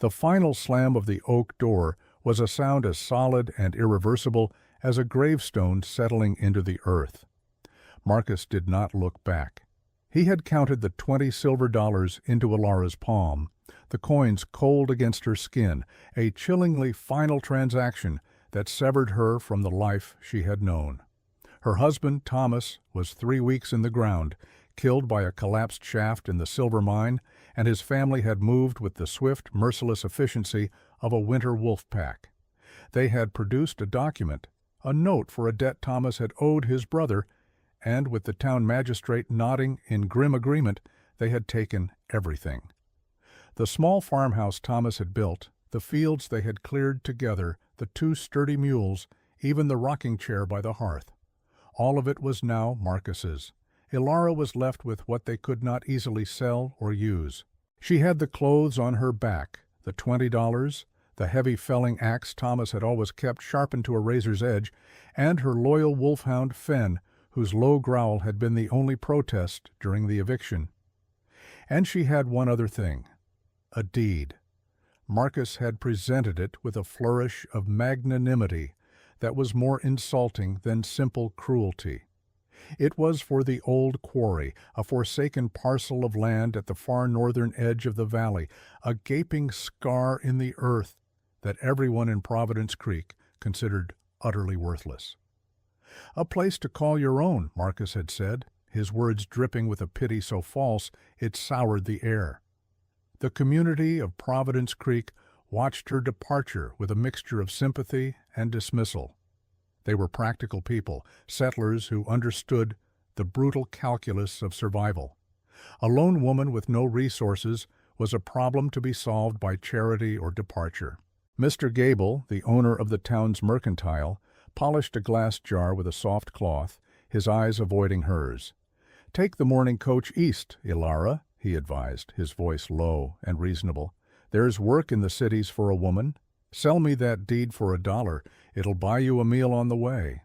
The final slam of the oak door was a sound as solid and irreversible as a gravestone settling into the earth. Marcus did not look back. He had counted the 20 silver dollars into Ilara's palm, the coins cold against her skin, a chillingly final transaction that severed her from the life she had known. Her husband, Thomas, was 3 weeks in the ground, killed by a collapsed shaft in the silver mine, and his family had moved with the swift, merciless efficiency of a winter wolf pack. They had produced a document, a note for a debt Thomas had owed his brother, and with the town magistrate nodding in grim agreement, they had taken everything. The small farmhouse Thomas had built, the fields they had cleared together, the 2 sturdy mules, even the rocking chair by the hearth. All of it was now Marcus's. Ilara was left with what they could not easily sell or use. She had the clothes on her back, the $20, the heavy felling axe Thomas had always kept sharpened to a razor's edge, and her loyal wolfhound Fen, whose low growl had been the only protest during the eviction. And she had one other thing, a deed. Marcus had presented it with a flourish of magnanimity that was more insulting than simple cruelty. It was for the old quarry, a forsaken parcel of land at the far northern edge of the valley, a gaping scar in the earth that everyone in Providence Creek considered utterly worthless. "A place to call your own," Marcus had said, his words dripping with a pity so false it soured the air. The community of Providence Creek watched her departure with a mixture of sympathy and dismissal. They were practical people, settlers who understood the brutal calculus of survival. A lone woman with no resources was a problem to be solved by charity or departure. Mr. Gable, the owner of the town's mercantile, polished a glass jar with a soft cloth, his eyes avoiding hers. "Take the morning coach east, Ilara," he advised, his voice low and reasonable. "There's work in the cities for a woman. Sell me that deed for $1. It'll buy you a meal on the way."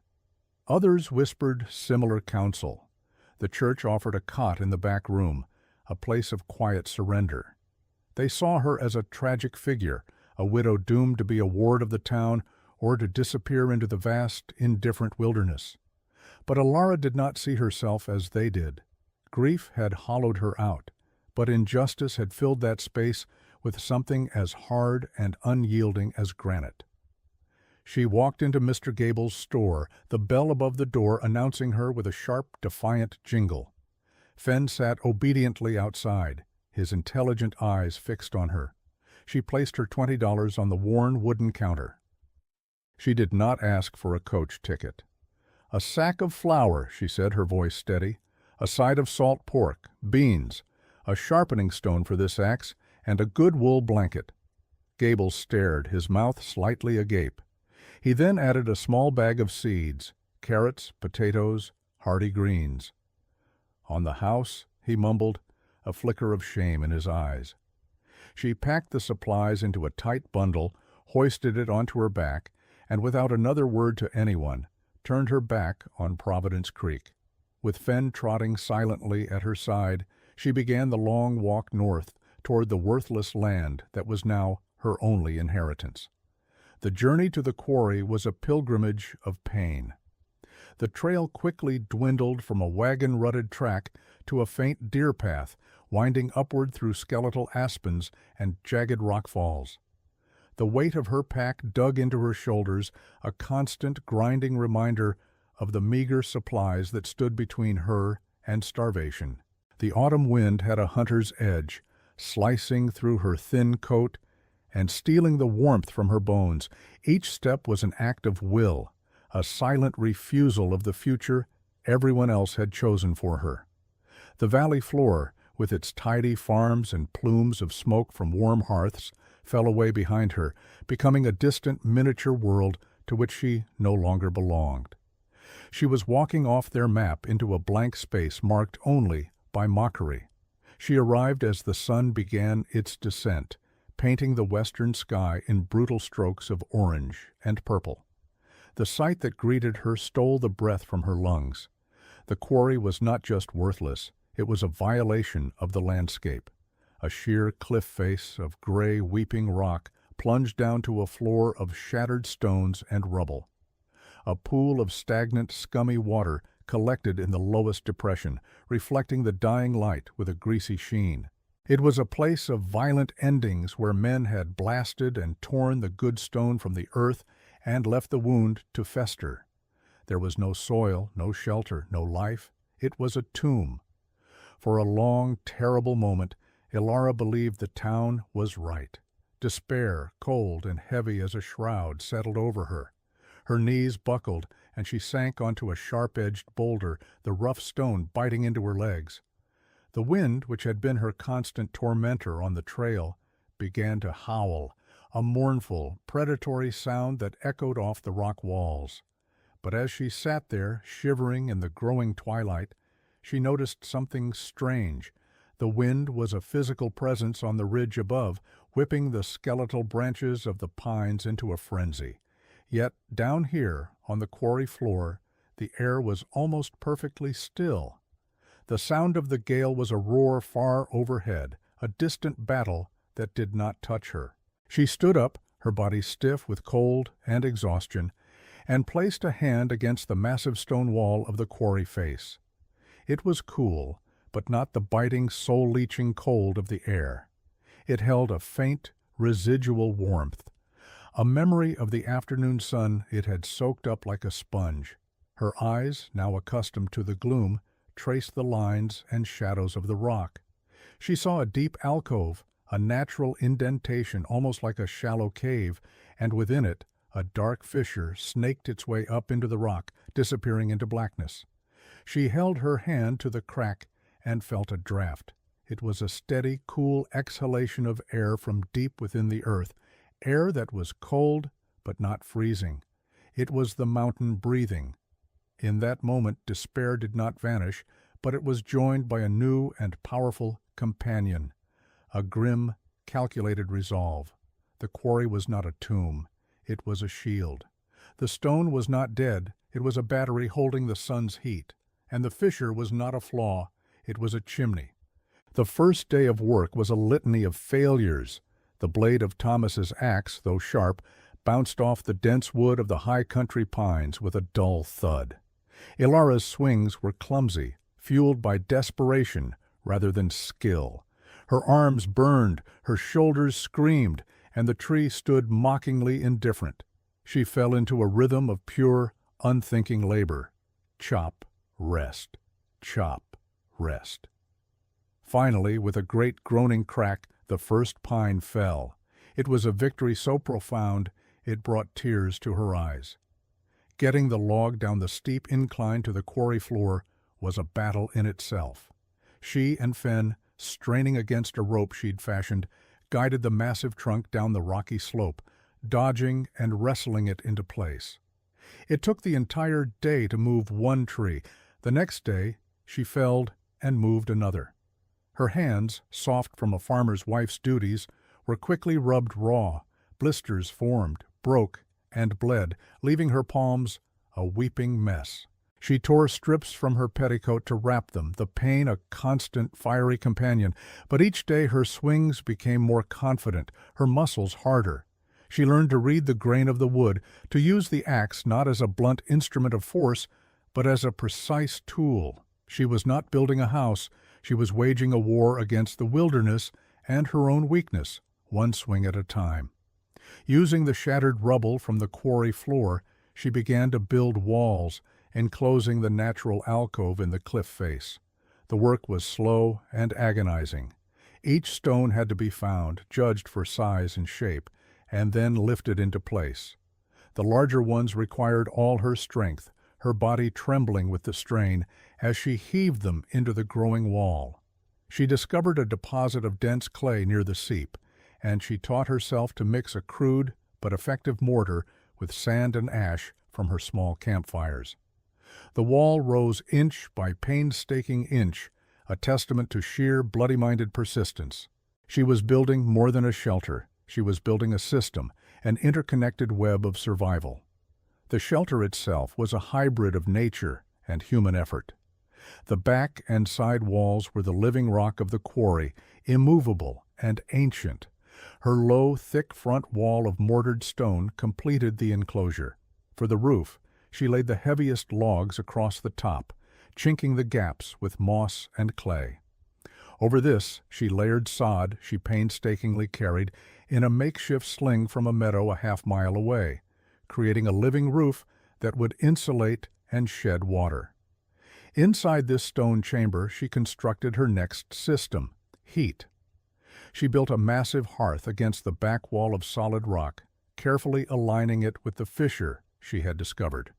Others whispered similar counsel. The church offered a cot in the back room, a place of quiet surrender. They saw her as a tragic figure, a widow doomed to be a ward of the town or to disappear into the vast, indifferent wilderness. But Ilara did not see herself as they did. Grief had hollowed her out, but injustice had filled that space with something as hard and unyielding as granite. She walked into Mr. Gable's store, the bell above the door announcing her with a sharp, defiant jingle. Fen sat obediently outside, his intelligent eyes fixed on her. She placed her $20 on the worn wooden counter. She did not ask for a coach ticket. "A sack of flour," she said, her voice steady, "a side of salt pork, beans, a sharpening stone for this axe, and a good wool blanket." Gable stared, his mouth slightly agape. He then added a small bag of seeds, carrots, potatoes, hardy greens. "On the house," he mumbled, a flicker of shame in his eyes. She packed the supplies into a tight bundle, hoisted it onto her back, and without another word to anyone, turned her back on Providence Creek. With Fen trotting silently at her side, she began the long walk north toward the worthless land that was now her only inheritance. The journey to the quarry was a pilgrimage of pain. The trail quickly dwindled from a wagon-rutted track to a faint deer path, winding upward through skeletal aspens and jagged rock falls. The weight of her pack dug into her shoulders, a constant grinding reminder of the meager supplies that stood between her and starvation. The autumn wind had a hunter's edge, slicing through her thin coat and stealing the warmth from her bones. Each step was an act of will, a silent refusal of the future everyone else had chosen for her. The valley floor, with its tidy farms and plumes of smoke from warm hearths, fell away behind her, becoming a distant miniature world to which she no longer belonged. She was walking off their map into a blank space marked only by mockery. She arrived as the sun began its descent, painting the western sky in brutal strokes of orange and purple. The sight that greeted her stole the breath from her lungs. The quarry was not just worthless, it was a violation of the landscape. A sheer cliff face of gray, weeping rock plunged down to a floor of shattered stones and rubble. A pool of stagnant, scummy water collected in the lowest depression, reflecting the dying light with a greasy sheen. It was a place of violent endings where men had blasted and torn the good stone from the earth and left the wound to fester. There was no soil, no shelter, no life. It was a tomb. For a long, terrible moment, Ilara believed the town was right. Despair, cold and heavy as a shroud, settled over her. Her knees buckled, and she sank onto a sharp-edged boulder, the rough stone biting into her legs. The wind, which had been her constant tormentor on the trail, began to howl, a mournful, predatory sound that echoed off the rock walls. But as she sat there, shivering in the growing twilight, she noticed something strange. The wind was a physical presence on the ridge above, whipping the skeletal branches of the pines into a frenzy. Yet down here, on the quarry floor, the air was almost perfectly still. The sound of the gale was a roar far overhead, a distant battle that did not touch her. She stood up, her body stiff with cold and exhaustion, and placed a hand against the massive stone wall of the quarry face. It was cool, but not the biting, soul-leeching cold of the air. It held a faint, residual warmth, a memory of the afternoon sun it had soaked up like a sponge. Her eyes, now accustomed to the gloom, traced the lines and shadows of the rock. She saw a deep alcove, a natural indentation almost like a shallow cave, and within it a dark fissure snaked its way up into the rock, disappearing into blackness. She held her hand to the crack and felt a draft. It was a steady, cool exhalation of air from deep within the earth, air that was cold but not freezing. It was the mountain breathing. In that moment despair did not vanish, but it was joined by a new and powerful companion, a grim, calculated resolve. The quarry was not a tomb. It was a shield. The stone was not dead. It was a battery holding the sun's heat. And the fissure was not a flaw. It was a chimney. The first day of work was a litany of failures. The blade of Thomas's axe, though sharp, bounced off the dense wood of the high country pines with a dull thud. Ilara's swings were clumsy, fueled by desperation rather than skill. Her arms burned, her shoulders screamed, and the tree stood mockingly indifferent. She fell into a rhythm of pure, unthinking labor. Chop, rest, chop, rest. Finally, with a great groaning crack, the first pine fell. It was a victory so profound it brought tears to her eyes. Getting the log down the steep incline to the quarry floor was a battle in itself. She and Fen, straining against a rope she'd fashioned, guided the massive trunk down the rocky slope, dodging and wrestling it into place. It took the entire day to move one tree. The next day, she felled and moved another. Her hands, soft from a farmer's wife's duties, were quickly rubbed raw. Blisters formed, broke, and bled, leaving her palms a weeping mess. She tore strips from her petticoat to wrap them, the pain a constant, fiery companion. But each day her swings became more confident, her muscles harder. She learned to read the grain of the wood, to use the axe not as a blunt instrument of force, but as a precise tool. She was not building a house. She was waging a war against the wilderness and her own weakness, one swing at a time. Using the shattered rubble from the quarry floor, she began to build walls, enclosing the natural alcove in the cliff face. The work was slow and agonizing. Each stone had to be found, judged for size and shape, and then lifted into place. The larger ones required all her strength, her body trembling with the strain as she heaved them into the growing wall. She discovered a deposit of dense clay near the seep, and she taught herself to mix a crude but effective mortar with sand and ash from her small campfires. The wall rose inch by painstaking inch, a testament to sheer, bloody-minded persistence. She was building more than a shelter. She was building a system, an interconnected web of survival. The shelter itself was a hybrid of nature and human effort. The back and side walls were the living rock of the quarry, immovable and ancient. Her low, thick front wall of mortared stone completed the enclosure. For the roof, she laid the heaviest logs across the top, chinking the gaps with moss and clay. Over this, she layered sod she painstakingly carried in a makeshift sling from a meadow a half-mile away, creating a living roof that would insulate and shed water. Inside this stone chamber, she constructed her next system, heat. She built a massive hearth against the back wall of solid rock, carefully aligning it with the fissure she had discovered.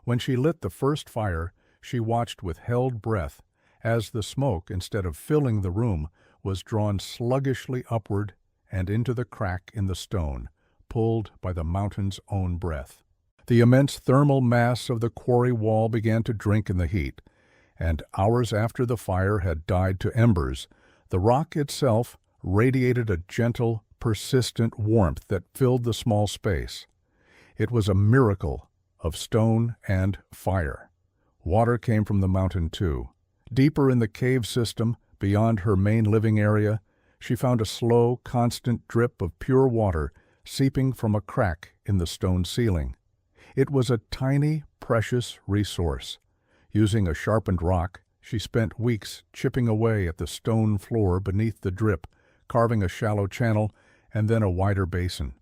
When she lit the first fire, she watched with held breath as the smoke, instead of filling the room, was drawn sluggishly upward and into the crack in the stone, pulled by the mountain's own breath. The immense thermal mass of the quarry wall began to drink in the heat, and hours after the fire had died to embers, the rock itself radiated a gentle, persistent warmth that filled the small space. It was a miracle of stone and fire. Water came from the mountain too. Deeper in the cave system, beyond her main living area, she found a slow, constant drip of pure water seeping from a crack in the stone ceiling. It was a tiny, precious resource. Using a sharpened rock, she spent weeks chipping away at the stone floor beneath the drip, carving a shallow channel and then a wider basin.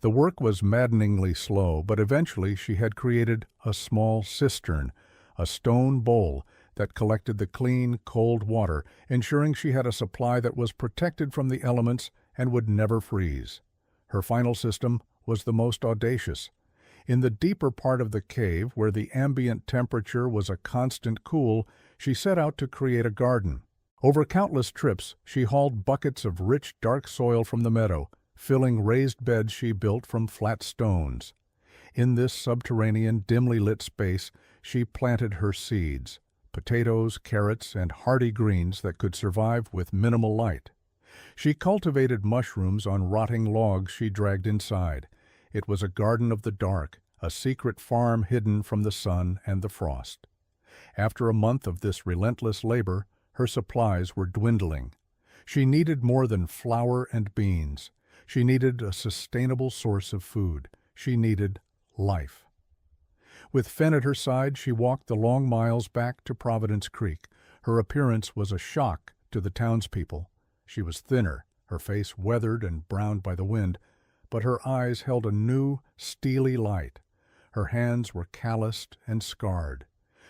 The work was maddeningly slow, but eventually she had created a small cistern, a stone bowl that collected the clean, cold water, ensuring she had a supply that was protected from the elements and would never freeze. Her final system was the most audacious. In the deeper part of the cave, where the ambient temperature was a constant cool, she set out to create a garden. Over countless trips, she hauled buckets of rich, dark soil from the meadow, filling raised beds she built from flat stones. In this subterranean, dimly lit space, she planted her seeds, potatoes, carrots, and hardy greens that could survive with minimal light. She cultivated mushrooms on rotting logs she dragged inside. It was a garden of the dark, a secret farm hidden from the sun and the frost. After a month of this relentless labor, her supplies were dwindling. She needed more than flour and beans. She needed a sustainable source of food. She needed life. With Fenn at her side, she walked the long miles back to Providence Creek. Her appearance was a shock to the townspeople. She was thinner, her face weathered and browned by the wind, but her eyes held a new, steely light. Her hands were calloused and scarred.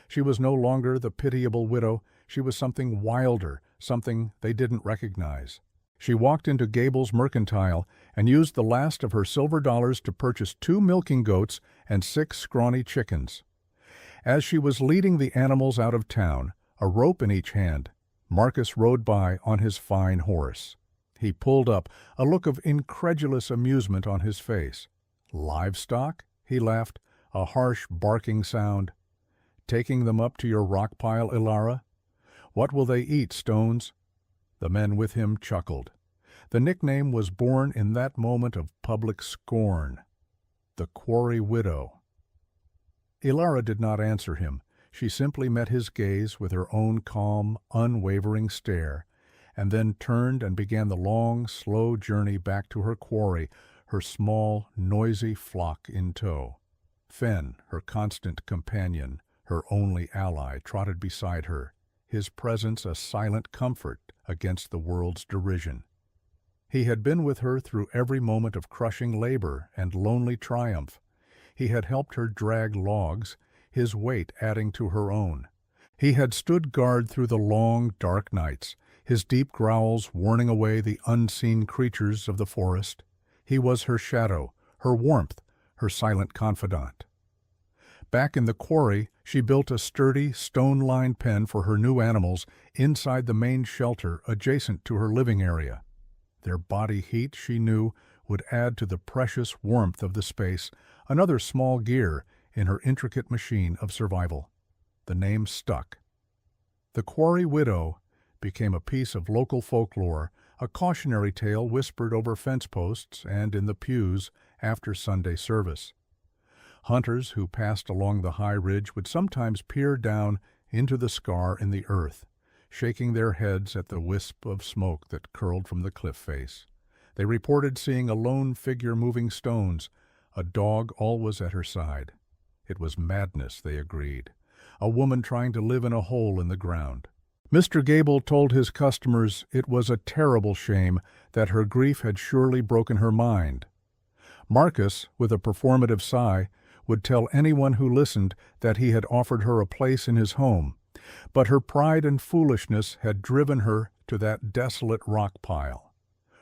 She was no longer the pitiable widow. She was something wilder, something they didn't recognize. She walked into Gable's Mercantile and used the last of her silver dollars to purchase 2 milking goats and 6 scrawny chickens. As she was leading the animals out of town, a rope in each hand, Marcus rode by on his fine horse. He pulled up, a look of incredulous amusement on his face. "Livestock?" he laughed, a harsh barking sound. "Taking them up to your rock pile, Ilara? What will they eat, Stones?" The men with him chuckled. The nickname was born in that moment of public scorn. The Quarry Widow. Ilara did not answer him. She simply met his gaze with her own calm, unwavering stare, and then turned and began the long, slow journey back to her quarry, her small, noisy flock in tow. Fenn, her constant companion, her only ally, trotted beside her, his presence a silent comfort against the world's derision. He had been with her through every moment of crushing labor and lonely triumph. He had helped her drag logs, his weight adding to her own. He had stood guard through the long, dark nights, his deep growls warning away the unseen creatures of the forest. He was her shadow, her warmth, her silent confidant. Back in the quarry, she built a sturdy, stone-lined pen for her new animals inside the main shelter adjacent to her living area. Their body heat, she knew, would add to the precious warmth of the space, another small gear in her intricate machine of survival. The name stuck. The Quarry Widow became a piece of local folklore, a cautionary tale whispered over fence posts and in the pews after Sunday service. Hunters who passed along the high ridge would sometimes peer down into the scar in the earth, shaking their heads at the wisp of smoke that curled from the cliff face. They reported seeing a lone figure moving stones, a dog always at her side. It was madness, they agreed, a woman trying to live in a hole in the ground. Mr. Gable told his customers it was a terrible shame, that her grief had surely broken her mind. Marcus, with a performative sigh, would tell anyone who listened that he had offered her a place in his home, but her pride and foolishness had driven her to that desolate rock pile.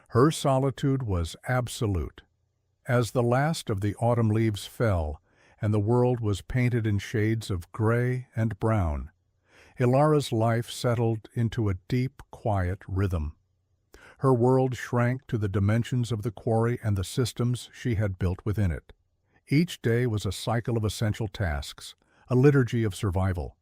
Her solitude was absolute. As the last of the autumn leaves fell, and the world was painted in shades of gray and brown, Ilara's life settled into a deep, quiet rhythm. Her world shrank to the dimensions of the quarry and the systems she had built within it. Each day was a cycle of essential tasks, a liturgy of survival.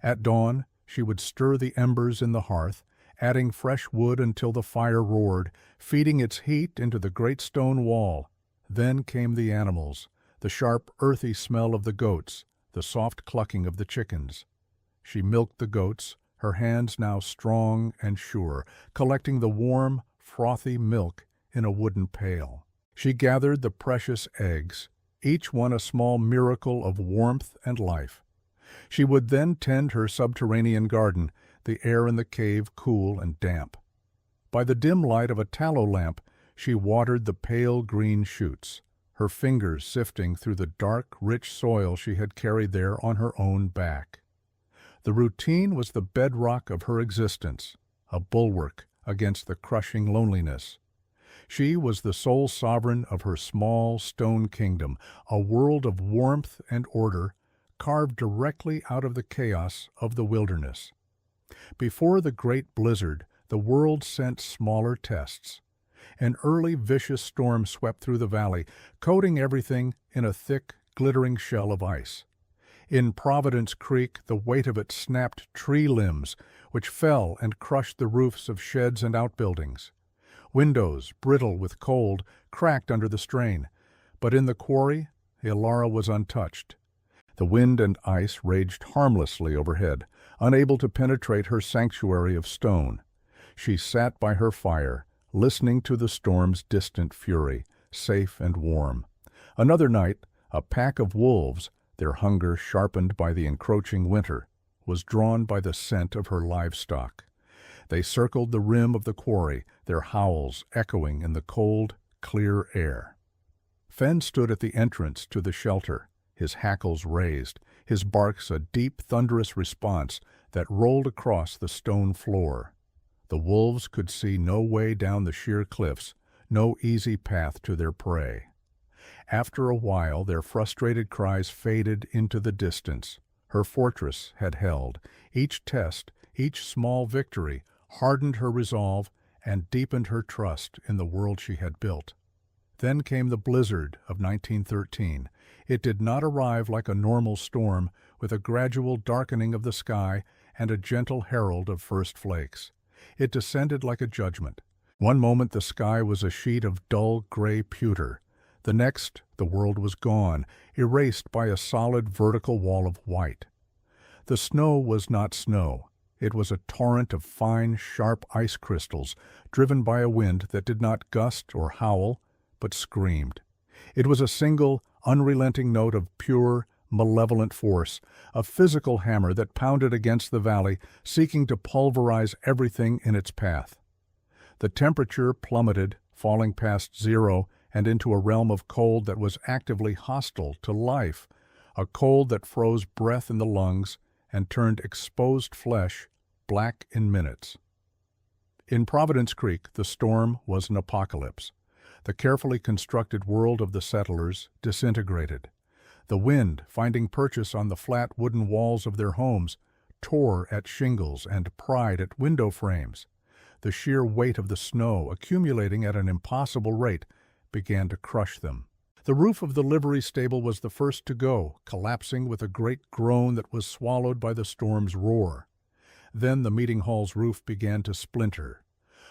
At dawn, she would stir the embers in the hearth, adding fresh wood until the fire roared, feeding its heat into the great stone wall. Then came the animals, the sharp, earthy smell of the goats, the soft clucking of the chickens. She milked the goats, her hands now strong and sure, collecting the warm, frothy milk in a wooden pail. She gathered the precious eggs, each one a small miracle of warmth and life. She would then tend her subterranean garden, the air in the cave cool and damp. By the dim light of a tallow lamp, she watered the pale green shoots, her fingers sifting through the dark, rich soil she had carried there on her own back. The routine was the bedrock of her existence, a bulwark against the crushing loneliness. She was the sole sovereign of her small stone kingdom, a world of warmth and order, carved directly out of the chaos of the wilderness. Before the great blizzard, the world sent smaller tests. An early vicious storm swept through the valley, coating everything in a thick, glittering shell of ice. In Providence Creek, the weight of it snapped tree limbs, which fell and crushed the roofs of sheds and outbuildings. Windows, brittle with cold, cracked under the strain. But in the quarry, Ilara was untouched. The wind and ice raged harmlessly overhead, unable to penetrate her sanctuary of stone. She sat by her fire, listening to the storm's distant fury, safe and warm. Another night, a pack of wolves, their hunger sharpened by the encroaching winter, was drawn by the scent of her livestock. They circled the rim of the quarry, their howls echoing in the cold, clear air. Fenn stood at the entrance to the shelter, his hackles raised, his barks a deep, thunderous response that rolled across the stone floor. The wolves could see no way down the sheer cliffs, no easy path to their prey. After a while, their frustrated cries faded into the distance. Her fortress had held. Each test, each small victory, hardened her resolve and deepened her trust in the world she had built. Then came the blizzard of 1913. It did not arrive like a normal storm, with a gradual darkening of the sky and a gentle herald of first flakes. It descended like a judgment. One moment the sky was a sheet of dull gray pewter. The next, the world was gone, erased by a solid vertical wall of white. The snow was not snow. It was a torrent of fine, sharp ice crystals, driven by a wind that did not gust or howl, but screamed. It was a single, unrelenting note of pure, malevolent force, a physical hammer that pounded against the valley, seeking to pulverize everything in its path. The temperature plummeted, falling past zero, and into a realm of cold that was actively hostile to life, a cold that froze breath in the lungs and turned exposed flesh black in minutes. In Providence Creek, the storm was an apocalypse. The carefully constructed world of the settlers disintegrated. The wind, finding purchase on the flat wooden walls of their homes, tore at shingles and pried at window frames. The sheer weight of the snow, accumulating at an impossible rate, began to crush them. The roof of the livery stable was the first to go, collapsing with a great groan that was swallowed by the storm's roar. Then the meeting hall's roof began to splinter.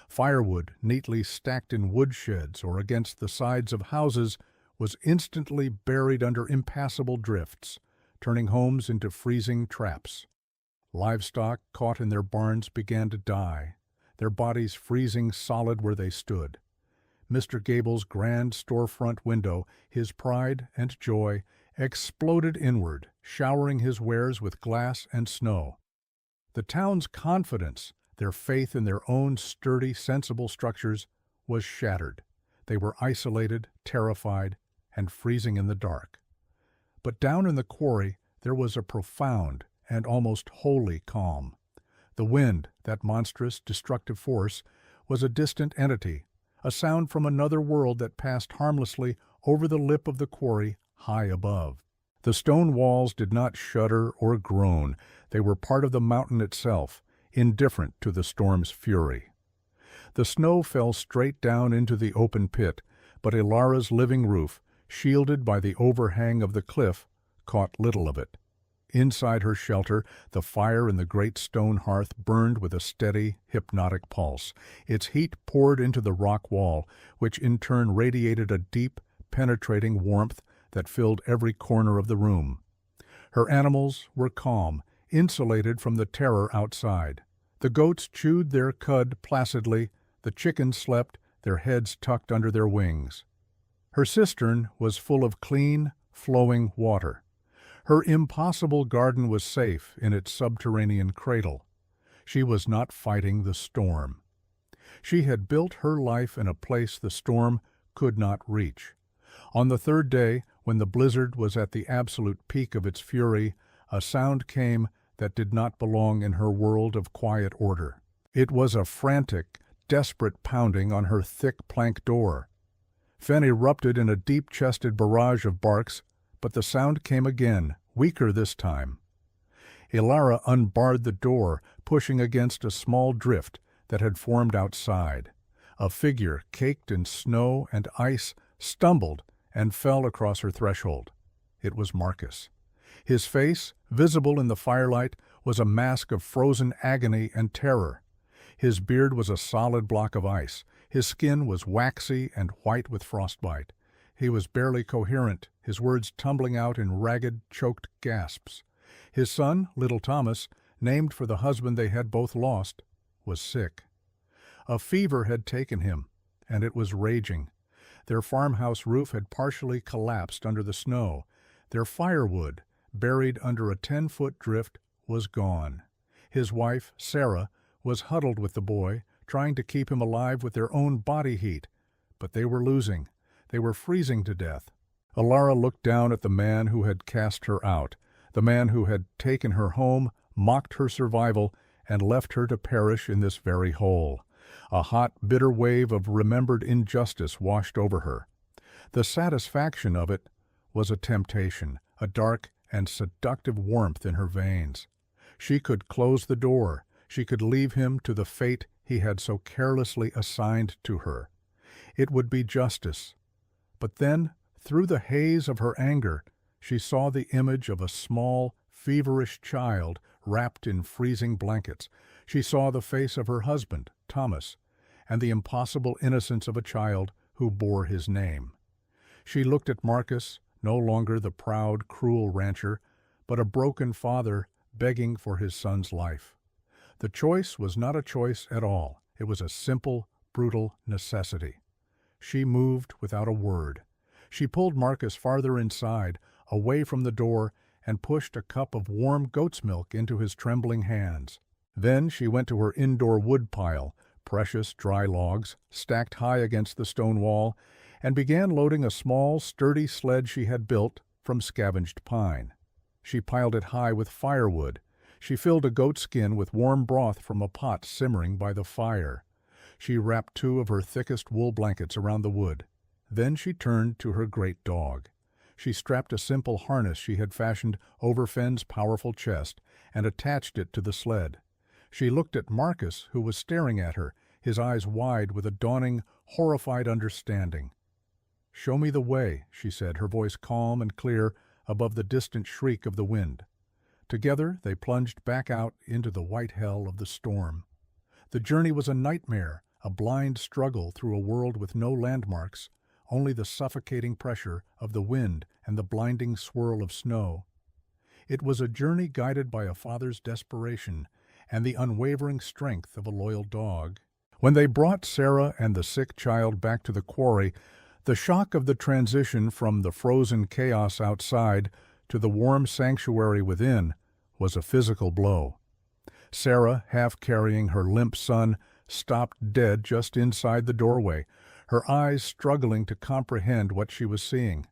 Firewood, neatly stacked in woodsheds or against the sides of houses, was instantly buried under impassable drifts, turning homes into freezing traps. Livestock caught in their barns began to die, their bodies freezing solid where they stood. Mr. Gable's grand storefront window, his pride and joy, exploded inward, showering his wares with glass and snow. The town's confidence, their faith in their own sturdy, sensible structures, was shattered. They were isolated, terrified, and freezing in the dark. But down in the quarry there was a profound and almost holy calm. The wind, that monstrous, destructive force, was a distant entity, a sound from another world that passed harmlessly over the lip of the quarry high above. The stone walls did not shudder or groan. They were part of the mountain itself, indifferent to the storm's fury. The snow fell straight down into the open pit, but Ilara's living roof, shielded by the overhang of the cliff, caught little of it. Inside her shelter, the fire in the great stone hearth burned with a steady, hypnotic pulse. Its heat poured into the rock wall, which in turn radiated a deep, penetrating warmth that filled every corner of the room. Her animals were calm, insulated from the terror outside. The goats chewed their cud placidly, the chickens slept, their heads tucked under their wings. Her cistern was full of clean, flowing water. Her impossible garden was safe in its subterranean cradle. She was not fighting the storm. She had built her life in a place the storm could not reach. On the third day, when the blizzard was at the absolute peak of its fury, a sound came that did not belong in her world of quiet order. It was a frantic, desperate pounding on her thick plank door. Fen erupted in a deep-chested barrage of barks, but the sound came again, weaker this time. Ilara unbarred the door, pushing against a small drift that had formed outside. A figure, caked in snow and ice, stumbled and fell across her threshold. It was Marcus. His face, visible in the firelight, was a mask of frozen agony and terror. His beard was a solid block of ice. His skin was waxy and white with frostbite. He was barely coherent, his words tumbling out in ragged, choked gasps. His son, little Thomas, named for the husband they had both lost, was sick. A fever had taken him, and it was raging. Their farmhouse roof had partially collapsed under the snow. Their firewood, buried under a 10-foot drift, was gone. His wife, Sarah, was huddled with the boy, trying to keep him alive with their own body heat. But they were losing. They were freezing to death. Ilara looked down at the man who had cast her out, the man who had taken her home, mocked her survival, and left her to perish in this very hole. A hot, bitter wave of remembered injustice washed over her. The satisfaction of it was a temptation, a dark and seductive warmth in her veins. She could close the door. She could leave him to the fate he had so carelessly assigned to her. It would be justice. But then, through the haze of her anger, she saw the image of a small, feverish child wrapped in freezing blankets. She saw the face of her husband, Thomas, and the impossible innocence of a child who bore his name. She looked at Marcus, no longer the proud, cruel rancher, but a broken father begging for his son's life. The choice was not a choice at all. It was a simple, brutal necessity. She moved without a word. She pulled Marcus farther inside, away from the door, and pushed a cup of warm goat's milk into his trembling hands. Then she went to her indoor wood pile, precious dry logs, stacked high against the stone wall, and began loading a small, sturdy sled she had built from scavenged pine. She piled it high with firewood. She filled a goat skin with warm broth from a pot simmering by the fire. She wrapped 2 of her thickest wool blankets around the wood. Then she turned to her great dog. She strapped a simple harness she had fashioned over Fenn's powerful chest and attached it to the sled. She looked at Marcus, who was staring at her, his eyes wide with a dawning, horrified understanding. "Show me the way," she said, her voice calm and clear above the distant shriek of the wind. Together they plunged back out into the white hell of the storm. The journey was a nightmare, a blind struggle through a world with no landmarks, only the suffocating pressure of the wind and the blinding swirl of snow. It was a journey guided by a father's desperation and the unwavering strength of a loyal dog. When they brought Sarah and the sick child back to the quarry, the shock of the transition from the frozen chaos outside to the warm sanctuary within was a physical blow. Sarah, half carrying her limp son, stopped dead just inside the doorway, her eyes struggling to comprehend what she was seeing.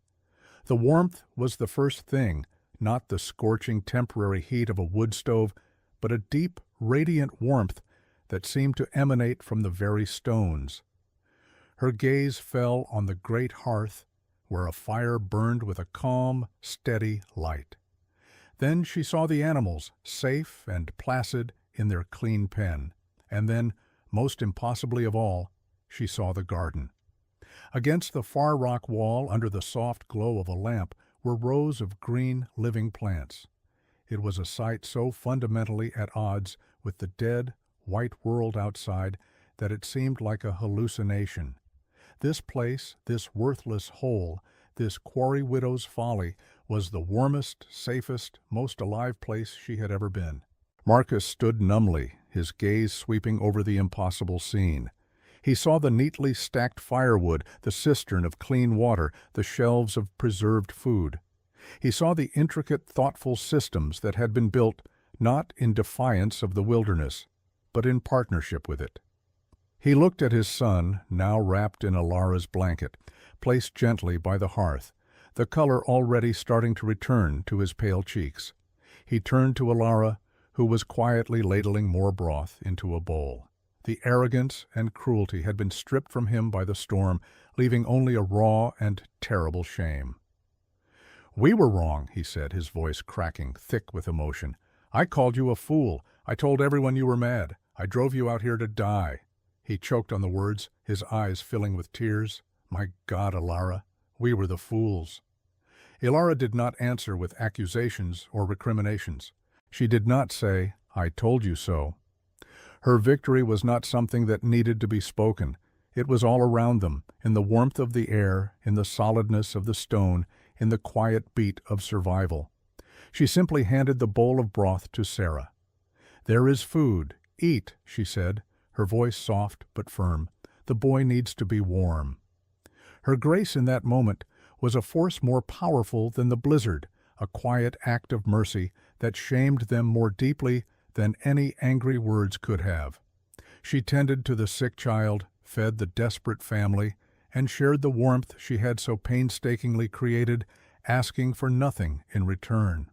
The warmth was the first thing, not the scorching temporary heat of a wood stove, but a deep, radiant warmth that seemed to emanate from the very stones. Her gaze fell on the great hearth, where a fire burned with a calm, steady light. Then she saw the animals, safe and placid in their clean pen. And then, most impossibly of all, she saw the garden. Against the far rock wall, under the soft glow of a lamp, were rows of green, living plants. It was a sight so fundamentally at odds with the dead, white world outside that it seemed like a hallucination. This place, this worthless hole, this quarry widow's folly, was the warmest, safest, most alive place she had ever been. Marcus stood numbly, his gaze sweeping over the impossible scene. He saw the neatly stacked firewood, the cistern of clean water, the shelves of preserved food. He saw the intricate, thoughtful systems that had been built not in defiance of the wilderness, but in partnership with it. He looked at his son, now wrapped in Alara's blanket, placed gently by the hearth, the color already starting to return to his pale cheeks. He turned to Alara, who was quietly ladling more broth into a bowl. The arrogance and cruelty had been stripped from him by the storm, leaving only a raw and terrible shame. "We were wrong," he said, his voice cracking, thick with emotion. "I called you a fool. I told everyone you were mad. I drove you out here to die." He choked on the words, his eyes filling with tears. "My God, Alara, we were the fools." Alara did not answer with accusations or recriminations. She did not say, "I told you so." Her victory was not something that needed to be spoken. It was all around them, in the warmth of the air, in the solidness of the stone, in the quiet beat of survival. She simply handed the bowl of broth to Sarah. "There is food. Eat," she said, her voice soft but firm. "The boy needs to be warm." Her grace in that moment was a force more powerful than the blizzard, a quiet act of mercy that shamed them more deeply than any angry words could have. She tended to the sick child, fed the desperate family, and shared the warmth she had so painstakingly created, asking for nothing in return.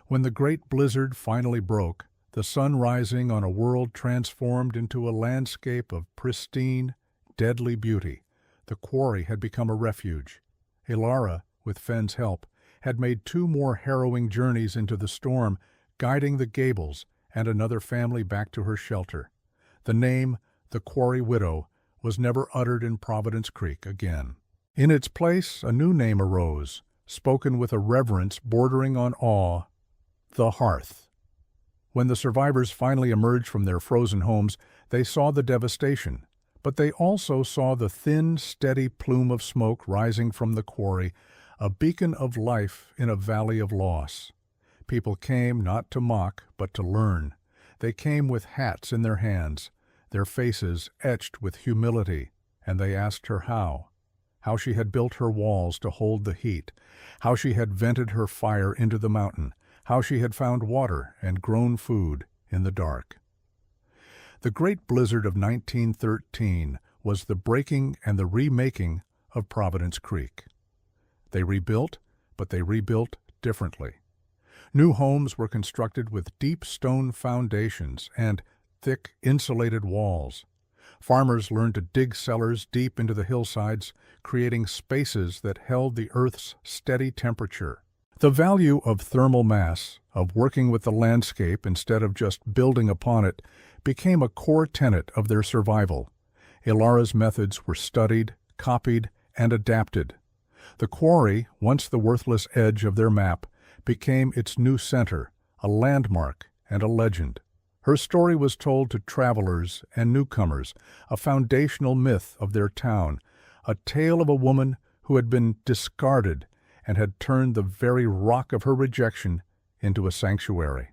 When the great blizzard finally broke, the sun rising on a world transformed into a landscape of pristine, deadly beauty, the quarry had become a refuge. Alara, with Fenn's help, had made 2 more harrowing journeys into the storm, guiding the Gables and another family back to her shelter. The name, the Quarry Widow, was never uttered in Providence Creek again. In its place, a new name arose, spoken with a reverence bordering on awe: the Hearth. When the survivors finally emerged from their frozen homes, they saw the devastation, but they also saw the thin, steady plume of smoke rising from the quarry, a beacon of life in a valley of loss. People came not to mock, but to learn. They came with hats in their hands, their faces etched with humility, and they asked her how she had built her walls to hold the heat, how she had vented her fire into the mountain, how she had found water and grown food in the dark. The great blizzard of 1913 was the breaking and the remaking of Providence Creek. They rebuilt, but they rebuilt differently. New homes were constructed with deep stone foundations and thick, insulated walls. Farmers learned to dig cellars deep into the hillsides, creating spaces that held the earth's steady temperature. The value of thermal mass, of working with the landscape instead of just building upon it, became a core tenet of their survival. Alara's methods were studied, copied, and adapted. The quarry, once the worthless edge of their map, became its new center, a landmark and a legend. Her story was told to travelers and newcomers, a foundational myth of their town, a tale of a woman who had been discarded and had turned the very rock of her rejection into a sanctuary.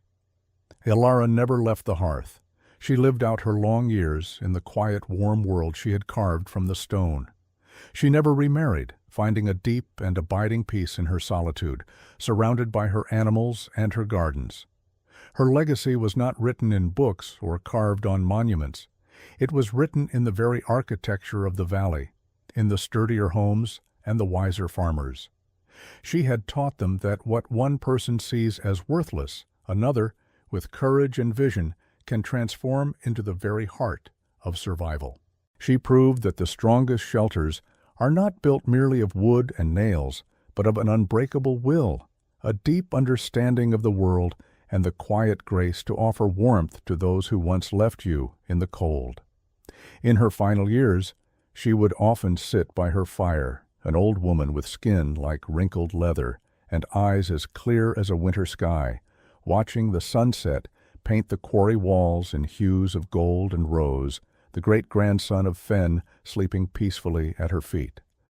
Ilara never left the hearth. She lived out her long years in the quiet, warm world she had carved from the stone. She never remarried, finding a deep and abiding peace in her solitude, surrounded by her animals and her gardens. Her legacy was not written in books or carved on monuments. It was written in the very architecture of the valley, in the sturdier homes and the wiser farmers. She had taught them that what one person sees as worthless, another, with courage and vision, can transform into the very heart of survival. She proved that the strongest shelters are not built merely of wood and nails, but of an unbreakable will, a deep understanding of the world, and the quiet grace to offer warmth to those who once left you in the cold. In her final years, she would often sit by her fire, an old woman with skin like wrinkled leather and eyes as clear as a winter sky, watching the sunset paint the quarry walls in hues of gold and rose, the great-grandson of Fen sleeping peacefully at her feet.